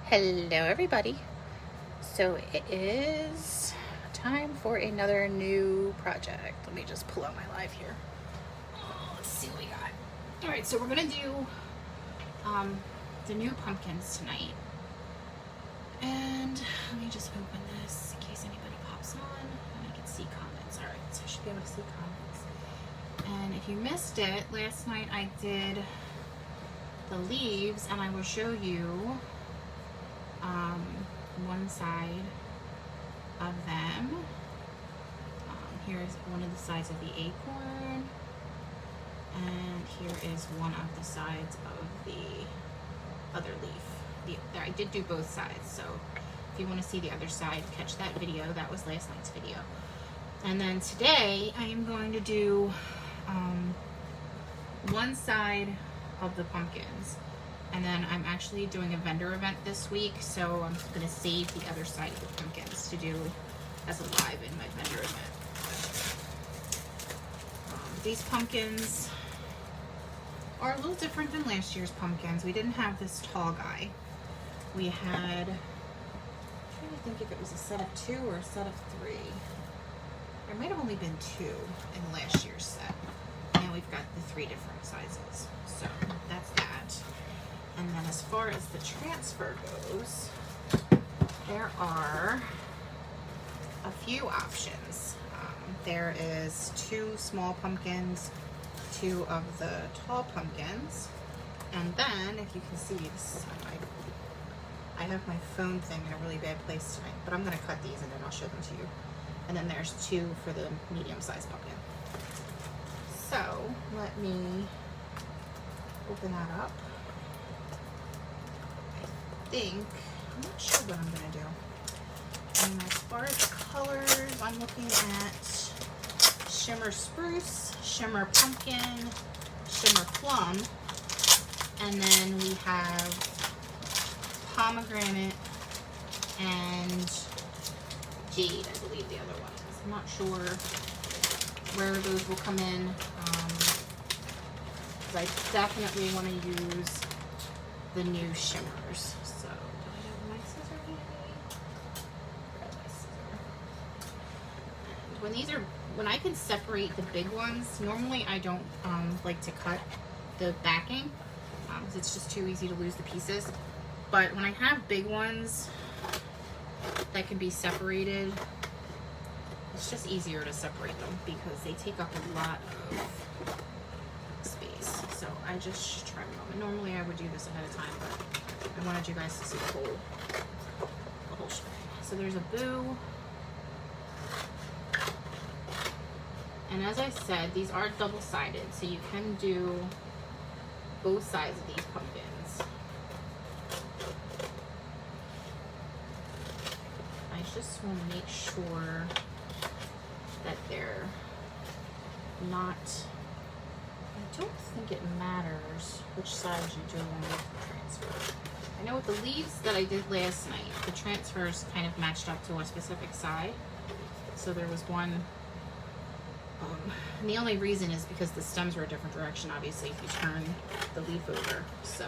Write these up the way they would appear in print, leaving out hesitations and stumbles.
Hello everybody. So it is time for another new project. Let me just pull out my live here. Let's see what we got. Alright, so we're gonna do the new pumpkins tonight. And let me just open this in case anybody pops on and I can see comments. Alright, so I should be able to see comments. And if you missed it, last night I did the leaves and I will show you one side of them. Here's one of the sides of the acorn, and here is one of the sides of the other leaf. I did do both sides, so if you want to see the other side, catch that video. That was last night's video. And then today I am going to do one side of the pumpkins. And then I'm actually doing a vendor event this week, so I'm going to save the other side of the pumpkins to do as a live in my vendor event. These pumpkins are a little different than last year's pumpkins. We didn't have this tall guy. We had, I'm trying to think if it was a set of 2 or a set of 3. There might have only been 2 in last year's set. Now we've got the 3 different sizes. So that's that. And then as far as the transfer goes, there are a few options. There is 2 small pumpkins, 2 of the tall pumpkins, and then if you can see this, I have my phone thing in a really bad place tonight, but I'm going to cut these and then I'll show them to you. And then there's 2 for the medium-sized pumpkin. So let me open that up. I'm not sure what I'm going to do. And as far as colors, I'm looking at Shimmer Spruce, Shimmer Pumpkin, Shimmer Plum, and then we have Pomegranate and Jade, I believe the other one is. I'm not sure where those will come in. I definitely want to use the new shimmers. So, do I have my scissor handy? Grab my scissor. And when I can separate the big ones, normally I don't like to cut the backing because it's just too easy to lose the pieces. But when I have big ones that can be separated, it's just easier to separate them because they take up a lot of space. So I just try them. And normally I would do this ahead of time, but I wanted you guys to see the whole shebang. So there's a boo. And as I said, these are double-sided, so you can do both sides of these pumpkins. I just want to make sure that they're not, I don't think it matters which sides you do on the transfer. I know with the leaves that I did last night, the transfers kind of matched up to a specific side. So there was one, and the only reason is because the stems were a different direction, obviously, if you turn the leaf over. So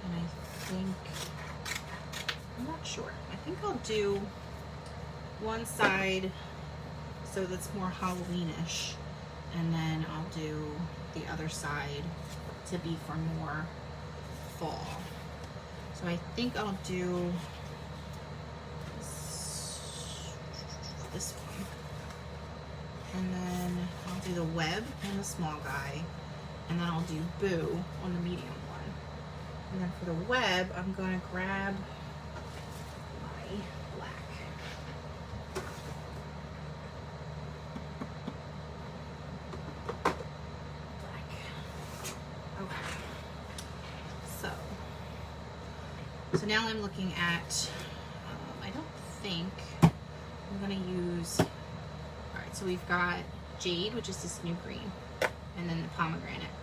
and I think, I'm not sure. I think I'll do one side so that's more Halloweenish, and then I'll do the other side to be for more fall. So I think I'll do this one, and then I'll do the web on the small guy, and then I'll do boo on the medium one. And then for the web, I'm going to grab my black. Okay. So now I'm looking at, I don't think I'm going to use, alright, so we've got Jade, which is this new green, and then the pomegranate.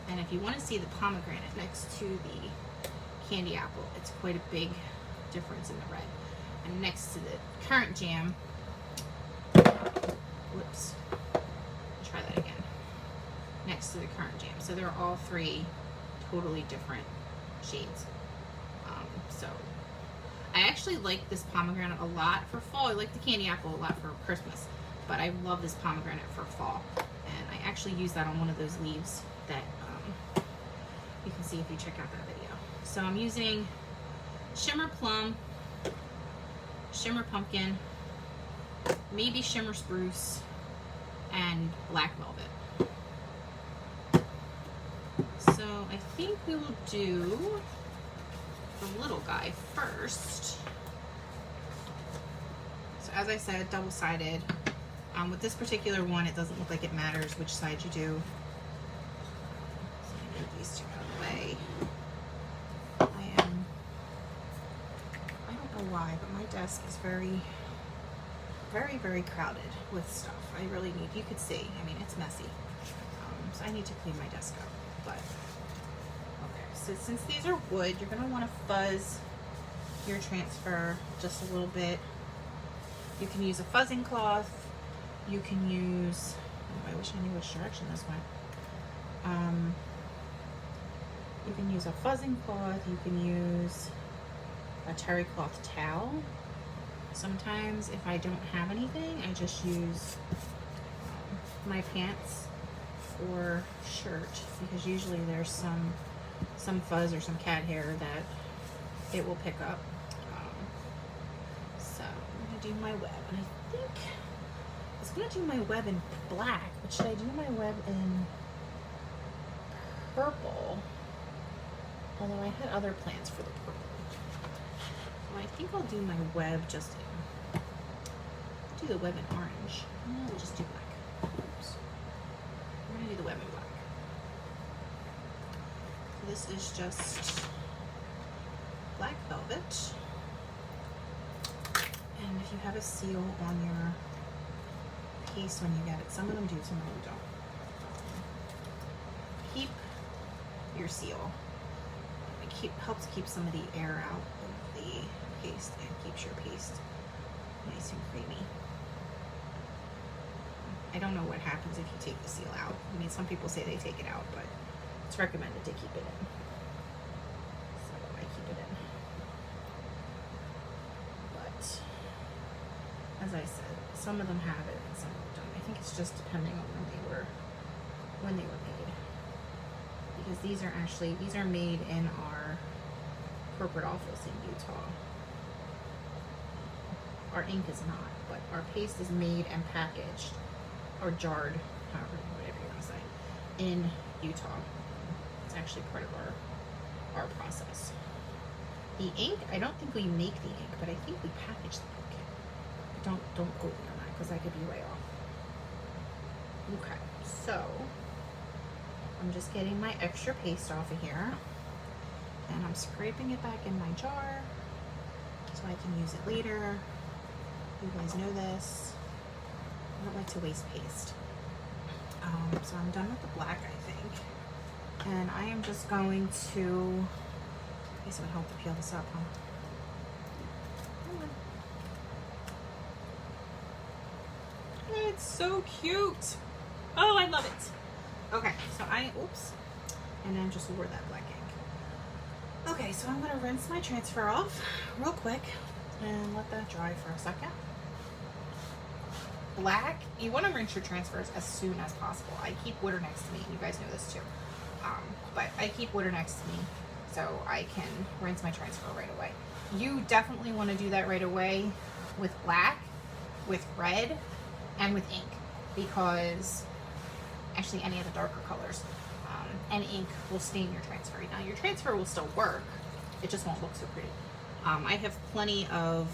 And if you want to see the pomegranate next to the candy apple, it's quite a big difference in the red. And next to the currant jam, whoops, try that again. next to the currant jam. So they're all three totally different shades. So I actually like this pomegranate a lot for fall. I like the candy apple a lot for Christmas, but I love this pomegranate for fall. And I actually use that on one of those leaves that you can see if you check out that video. So I'm using Shimmer Plum, Shimmer Pumpkin, maybe Shimmer Spruce, and Black Velvet. So I think we will do the little guy first. So as I said, double-sided. With this particular one, it doesn't look like it matters which side you do. So I move these two out of the way. I don't know why, but my desk is very, very crowded with stuff. I really need, you could see, I mean, it's messy. So I need to clean my desk up, but okay. So since these are wood, you're gonna wanna fuzz your transfer just a little bit. You can use a fuzzing cloth. You can use, oh, I wish I knew which direction this went. You can use a fuzzing cloth. You can use a terry cloth towel. Sometimes if I don't have anything, I just use my pants or shirt, because usually there's some fuzz or some cat hair that it will pick up. So I'm gonna do my web, and I think I was gonna do my web in black, but should I do my web in purple? Although I had other plans for the purple. So I think I'll do my web just in, do the web in orange. No, we'll just do black. Oops. I'm gonna do the web in black. So this is just black velvet. And if you have a seal on your piece when you get it, some of them do, some of them don't. Keep your seal. It helps keep some of the air out of the paste and keeps your paste nice and creamy. I don't know what happens if you take the seal out. I mean, some people say they take it out, but it's recommended to keep it in. So I keep it in. But as I said, some of them have it and some of them don't. I think it's just depending on when they were made. Because these are made in our corporate office in Utah. Our ink is not, but our paste is made and packaged or jarred, however, whatever you want to say, in Utah. It's actually part of our process. The ink, I don't think we make the ink, but I think we package the ink. Don't quote me on that, because I could be way off. Okay, so I'm just getting my extra paste off of here, and I'm scraping it back in my jar so I can use it later. You guys know this. I don't like to waste paste. So I'm done with the black, I think. And I am just going to, I guess it would help to peel this up, huh? It's so cute. Oh, I love it. Okay, so oops, and then just lower that black ink. Okay, so I'm gonna rinse my transfer off real quick and let that dry for a second. Black, you wanna rinse your transfers as soon as possible. I keep water next to me, you guys know this too. But I keep water next to me so I can rinse my transfer right away. You definitely wanna do that right away with black, with red, and with ink, because actually any of the darker colors, and ink will stain your transfer. Now your transfer will still work, it just won't look so pretty. I have plenty of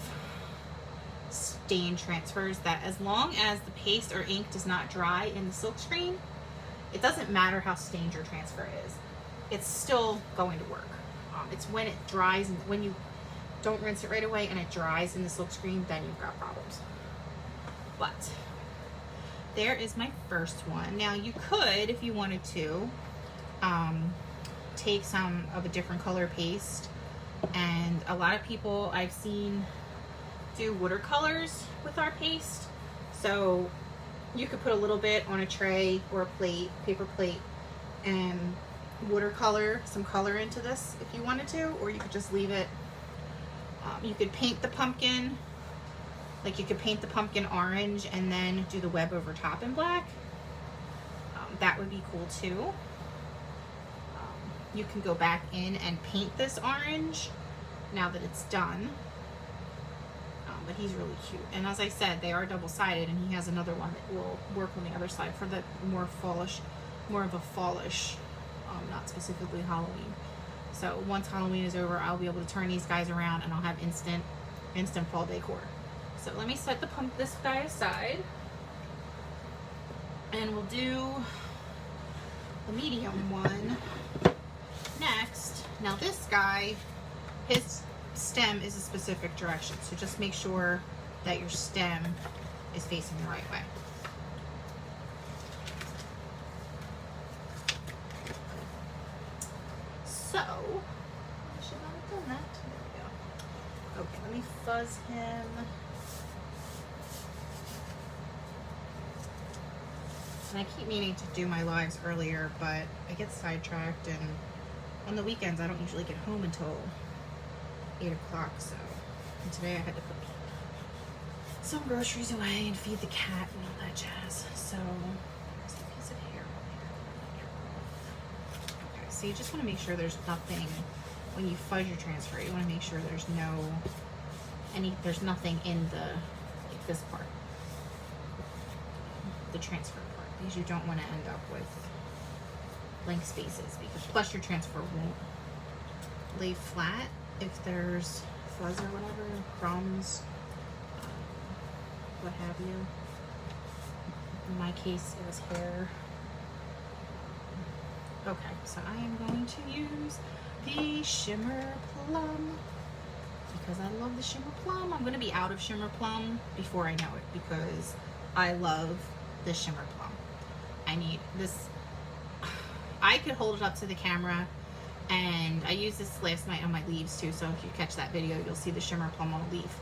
stained transfers that as long as the paste or ink does not dry in the silk screen, it doesn't matter how stained your transfer is, it's still going to work. It's when it dries, and when you don't rinse it right away and it dries in the silk screen, then you've got problems. But there is my first one. Now you could, if you wanted to, take some of a different color paste, and a lot of people I've seen do watercolors with our paste. So You could put a little bit on a tray or a plate, paper plate, and watercolor some color into this if you wanted to, or you could just leave it. You could paint the pumpkin, like you could paint the pumpkin orange and then do the web over top in black. That would be cool too. You can go back in and paint this orange now that it's done. But he's really cute. And as I said, they are double-sided, and he has another one that will work on the other side for the more of a fallish, not specifically Halloween. So once Halloween is over, I'll be able to turn these guys around and I'll have instant fall decor. So let me set this guy aside, and we'll do the medium one next. Now this guy, his stem is a specific direction, so just make sure that your stem is facing the right way. So, I should not have done that. There we go. Okay, let me fuzz him. And I keep meaning to do my lives earlier, but I get sidetracked, and on the weekends I don't usually get home until 8 o'clock, so. And today I had to put some groceries away and feed the cat and all that jazz. So, there's a piece of hair on there. Okay, so you just want to make sure there's nothing, when you fuzz your transfer, you want to make sure there's there's nothing in like this part, the transfer part, because you don't want to end up with blank spaces, because plus your transfer won't lay flat if there's fuzz or whatever, crumbs, what have you. In my case, it was hair. Okay, so I am going to use the Shimmer Plum because I love the Shimmer Plum. I'm going to be out of Shimmer Plum before I know it because I love the Shimmer Plum. I need this. I could hold it up to the camera, and I used this last night on my leaves too, so if you catch that video, you'll see the Shimmer Plum on a leaf.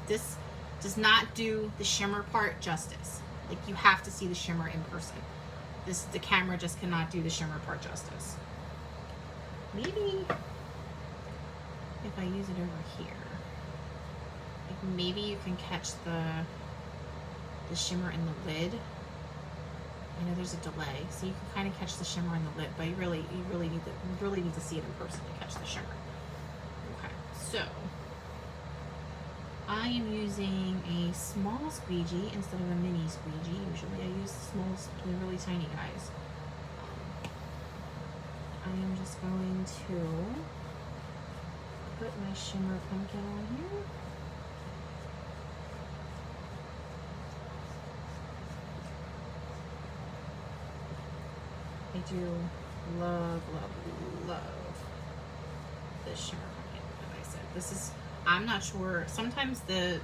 This does not do the shimmer part justice. Like, you have to see the shimmer in person. The camera just cannot do the shimmer part justice. Maybe if I use it over here, like maybe you can catch the shimmer in the lid. I know there's a delay, so you can kind of catch the shimmer in the lid, but you really need to see it in person to catch the shimmer. Okay, so I am using a small squeegee instead of a mini squeegee. Usually I use the really tiny guys. I am just going to put my shimmer pumpkin on here. I do love this shimmer pumpkin, as I said. This is, I'm not sure, sometimes the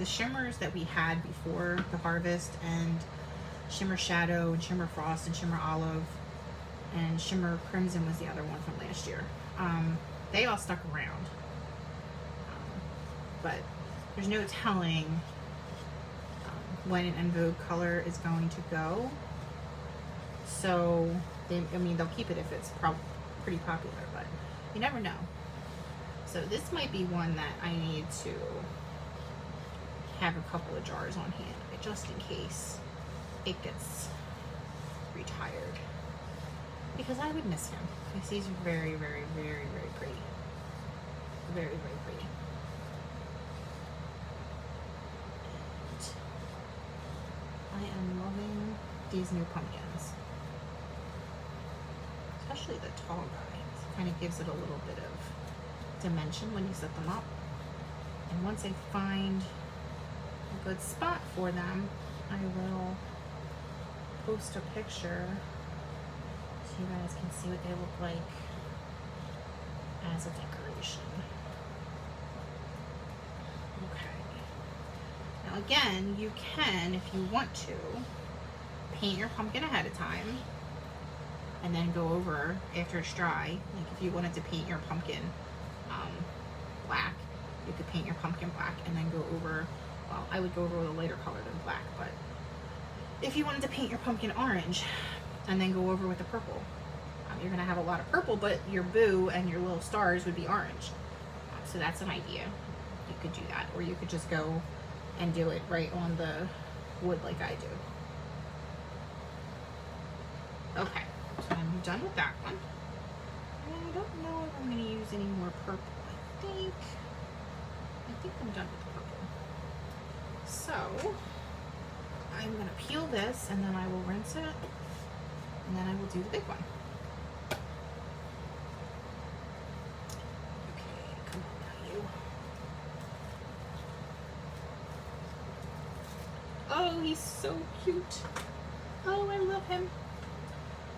shimmers that we had before the harvest, and Shimmer Shadow and Shimmer Frost and Shimmer Olive and Shimmer Crimson was the other one from last year. They all stuck around. But there's no telling when an en vogue color is going to go. So, they'll keep it if it's pretty popular, but you never know. So this might be one that I need to have a couple of jars on hand, just in case it gets retired. Because I would miss him. Because he's very, very, very, very pretty. Very, very pretty. And I am loving these new pumpkins. Especially the tall guy. It kind of gives it a little bit of dimension when you set them up. And once I find a good spot for them, I will post a picture so you guys can see what they look like as a decoration. Okay. Now again, you can, if you want to, paint your pumpkin ahead of time and then go over after it's dry. Like if you wanted to paint your pumpkin black, you could paint your pumpkin black and then go over well, I would go over with a lighter color than black, but if you wanted to paint your pumpkin orange and then go over with the purple, you're gonna have a lot of purple, but your boo and your little stars would be orange. So that's an idea. You could do that, or you could just go and do it right on the wood like I do. Okay, so I'm done with that one. And I don't know if I'm gonna use any more purple. I think I'm done with the purple. So I'm gonna peel this and then I will rinse it and then I will do the big one. Okay, come on now, you. Oh, he's so cute. Oh, I love him.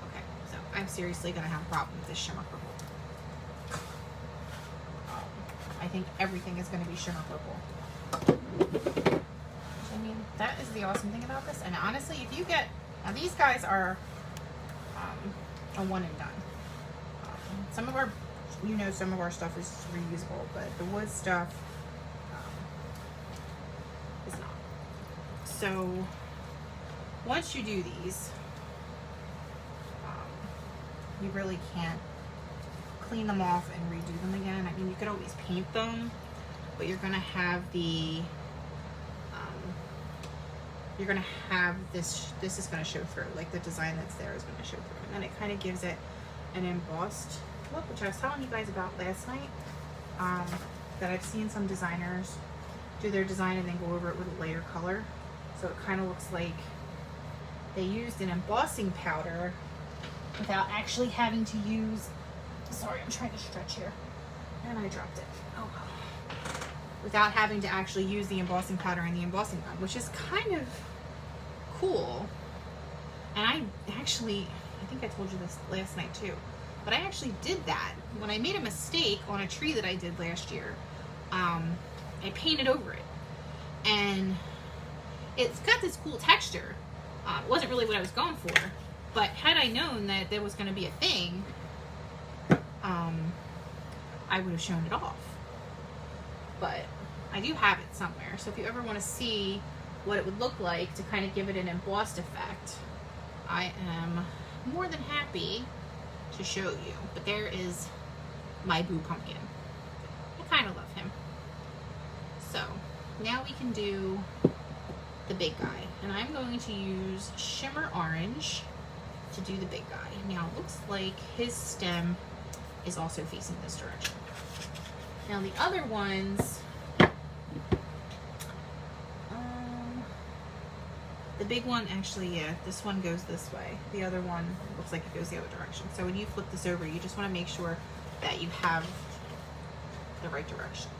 Okay, so I'm seriously gonna have a problem with this shimmer purple. I think everything is gonna be shimmer purple. I mean, that is the awesome thing about this. And honestly, if you get, now these guys are a one and done. Some of our, you know, some of our stuff is reusable, but the wood stuff is not. So once you do these, you really can't clean them off and redo them again. I mean, you could always paint them, but you're gonna have the you're gonna have this is gonna show through, like the design that's there is gonna show through, and then it kind of gives it an embossed look, which I was telling you guys about last night, that I've seen some designers do their design and then go over it with a layer color, so it kind of looks like they used an embossing powder without actually having to use, sorry, I'm trying to stretch here and I dropped it. Oh well. Without having to actually use the embossing powder and the embossing gun, which is kind of cool. And I think I told you this last night too, but I actually did that when I made a mistake on a tree that I did last year. I painted over it and it's got this cool texture. It wasn't really what I was going for, but had I known that there was going to be a thing, I would have shown it off. But I do have it somewhere, so if you ever want to see what it would look like to kind of give it an embossed effect, I am more than happy to show you. But there is my boo pumpkin. I kind of love him. So now we can do the big guy, and I'm going to use Shimmer Orange to do the big guy. Now it looks like his stem is also facing this direction. Now the other ones, the big one, actually, yeah, this one goes this way. The other one looks like it goes the other direction. So when you flip this over, you just want to make sure that you have the right direction.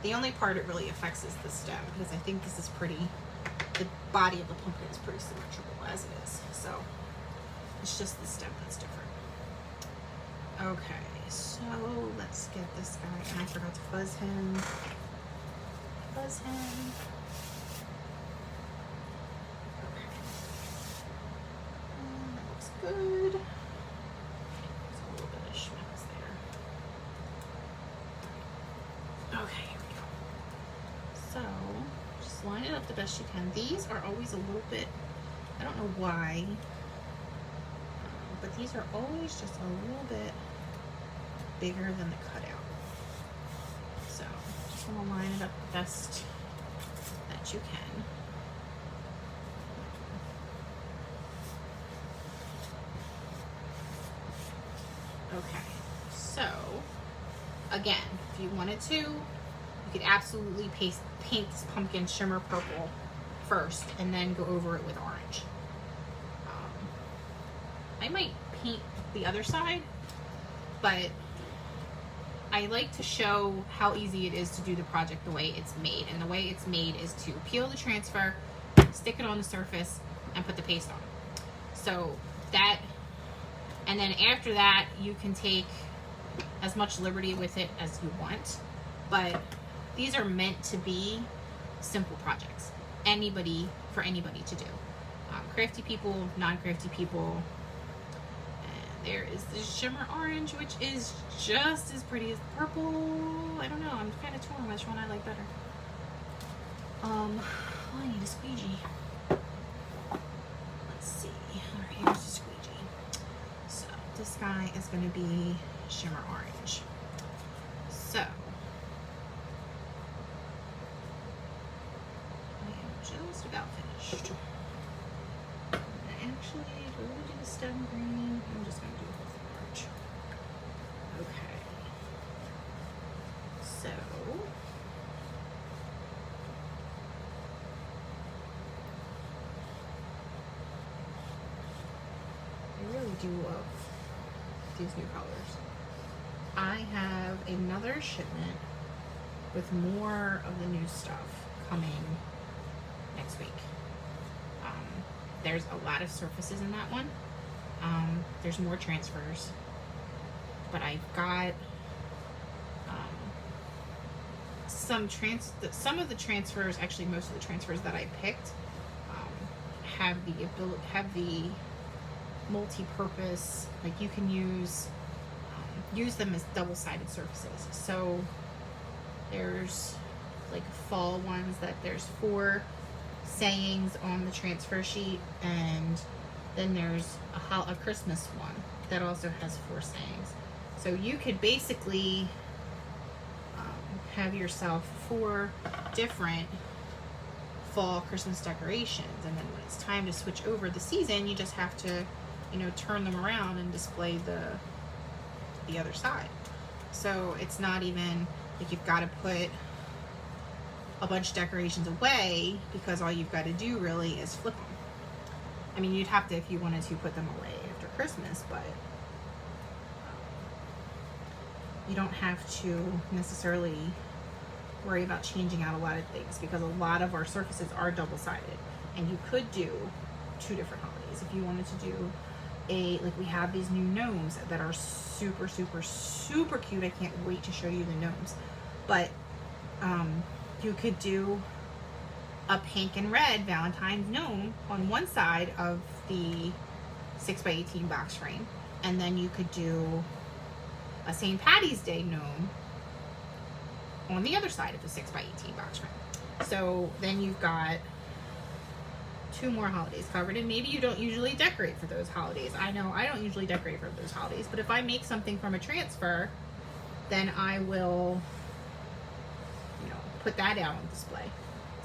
The only part it really affects is the stem, because I think this is pretty, the body of the pumpkin is pretty symmetrical as it is. So it's just the stem that's different. Okay, so let's get this guy, and I forgot to fuzz him. Fuzz him. Okay. That looks good. There's a little bit of schmutz there. Okay, here we go. So, just line it up the best you can. These are always a little bit, I don't know why, but these are always just a little bit bigger than the cutout. So just want to line it up the best that you can. Okay, so again, if you wanted to, you could absolutely paint this pumpkin shimmer purple first and then go over it with orange. I might paint the other side, but I like to show how easy it is to do the project the way it's made. And the way it's made is to peel the transfer, stick it on the surface, and put the paste on. So that, and then after that, you can take as much liberty with it as you want. But these are meant to be simple projects. For anybody to do. Crafty people, non-crafty people. There is the Shimmer Orange, which is just as pretty as the purple. I don't know, I'm kind of torn which one I like better. I need a squeegee. Let's see. Alright, here's the squeegee. So this guy is going to be shimmer orange. So I am just about finished. Actually, if we're going to do the stem green, I'm just going to do the whole thing orange. Okay. So I really do love these new colors. I have another shipment with more of the new stuff coming next week. There's a lot of surfaces in that one. There's more transfers, but I've got some of the transfers, actually most of the transfers that I picked have the multi-purpose, like you can use them as double-sided surfaces. So there's like fall ones that there's 4 sayings on the transfer sheet, and then there's a Christmas one that also has 4 sayings. So you could basically have yourself 4 different fall Christmas decorations, and then when it's time to switch over the season, you just have to, you know, turn them around and display the other side. So it's not even like you've got to put a bunch of decorations away, because all you've got to do really is flip them. I mean, you'd have to, if you wanted to, put them away after Christmas, but you don't have to necessarily worry about changing out a lot of things, because a lot of our surfaces are double-sided, and you could do 2 different holidays if you wanted to do like we have these new gnomes that are super, super, super cute. I can't wait to show you the gnomes. But you could do a pink and red Valentine's gnome on one side of the 6x18 box frame, and then you could do a St. Patty's Day gnome on the other side of the 6x18 box frame. So then you've got 2 more holidays covered, and maybe you don't usually decorate for those holidays. I know I don't usually decorate for those holidays, but if I make something from a transfer, then I will, you know, put that out on display.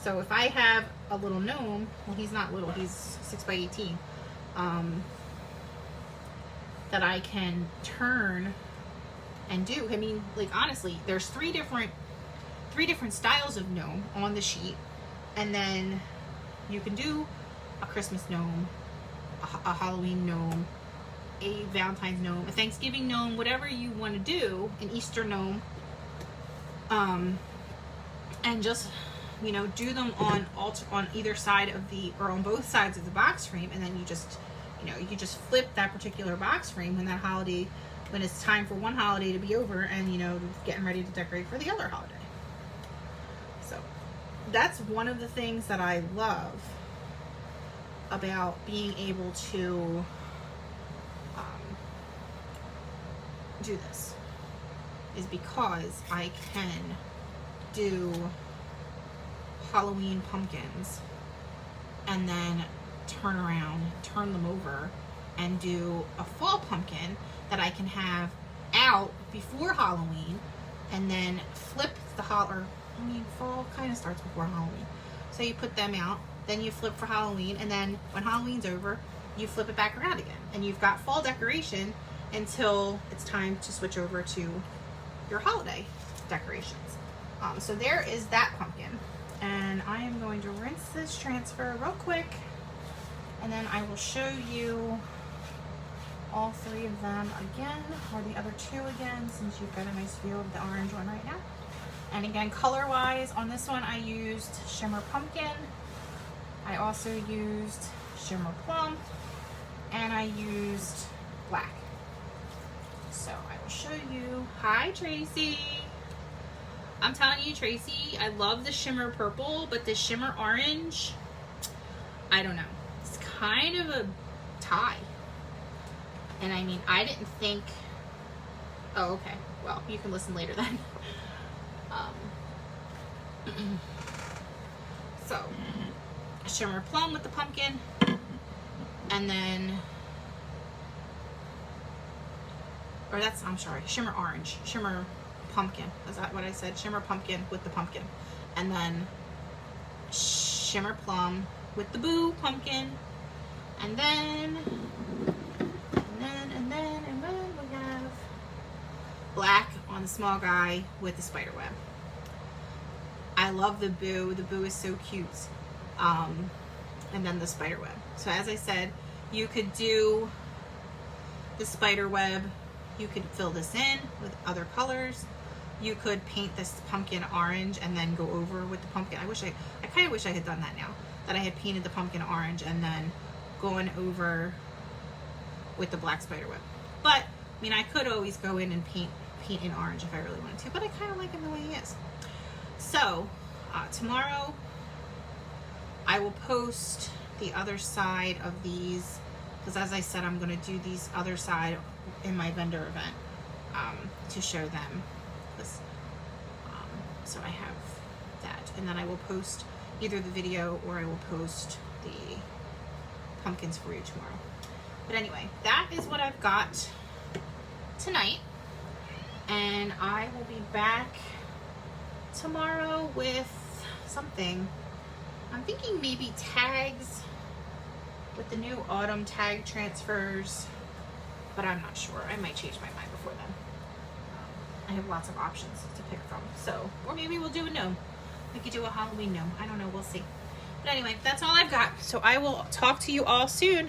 So if I have a little gnome, well, he's not little, he's 6x18, that I can turn and do. I mean, like, honestly, there's 3 different styles of gnome on the sheet, and then you can do a Christmas gnome, a Halloween gnome, a Valentine's gnome, a Thanksgiving gnome, whatever you want to do, an Easter gnome, and just, you know, do them on either side of or on both sides of the box frame, and then you just, you know, you just flip that particular box frame when that holiday, when it's time for one holiday to be over, and, you know, getting ready to decorate for the other holiday. So that's one of the things that I love about being able to do this, is because I can do Halloween pumpkins and then turn around, turn them over, and do a fall pumpkin that I can have out before Halloween, and then flip the fall kind of starts before Halloween. So you put them out, then you flip for Halloween, and then when Halloween's over, you flip it back around again. And you've got fall decoration until it's time to switch over to your holiday decorations. So there is that pumpkin. And I am going to rinse this transfer real quick, and then I will show you all 3 of them again, or the other 2 again, since you've got a nice view of the orange one right now. And again, color wise, on this one I used Shimmer Pumpkin, I also used Shimmer Plum, and I used black. So I will show you. Hi, Tracy. I'm telling you, Tracy, I love the shimmer purple, but the shimmer orange, I don't know. It's kind of a tie. And I mean, I didn't think, oh, okay. Well, you can listen later then. Shimmer Plum with the pumpkin, and then, or that's, I'm sorry, Shimmer Orange, Shimmer Pumpkin. Is that what I said? Shimmer Pumpkin with the pumpkin. And then Shimmer Plum with the Boo Pumpkin. And then we have black on the small guy with the spider web. I love the Boo. The Boo is so cute. And then the spider web. So as I said, you could do the spider web. You could fill this in with other colors. You could paint this pumpkin orange and then go over with the pumpkin. I kind of wish I had done that now, that I had painted the pumpkin orange and then going over with the black spider web. But, I mean, I could always go in and paint in orange if I really wanted to, but I kind of like him the way he is. So, tomorrow I will post the other side of these, because as I said, I'm going to do these other side in my vendor event to show them. So I have that, and then I will post either the video or I will post the pumpkins for you tomorrow. But anyway, that is what I've got tonight, and I will be back tomorrow with something. I'm thinking maybe tags with the new autumn tag transfers, but I'm not sure. I might change my mind before then. I have lots of options to pick from. So, or maybe we'll do a gnome. We could do a Halloween gnome. I don't know. We'll see. But anyway, that's all I've got. So I will talk to you all soon.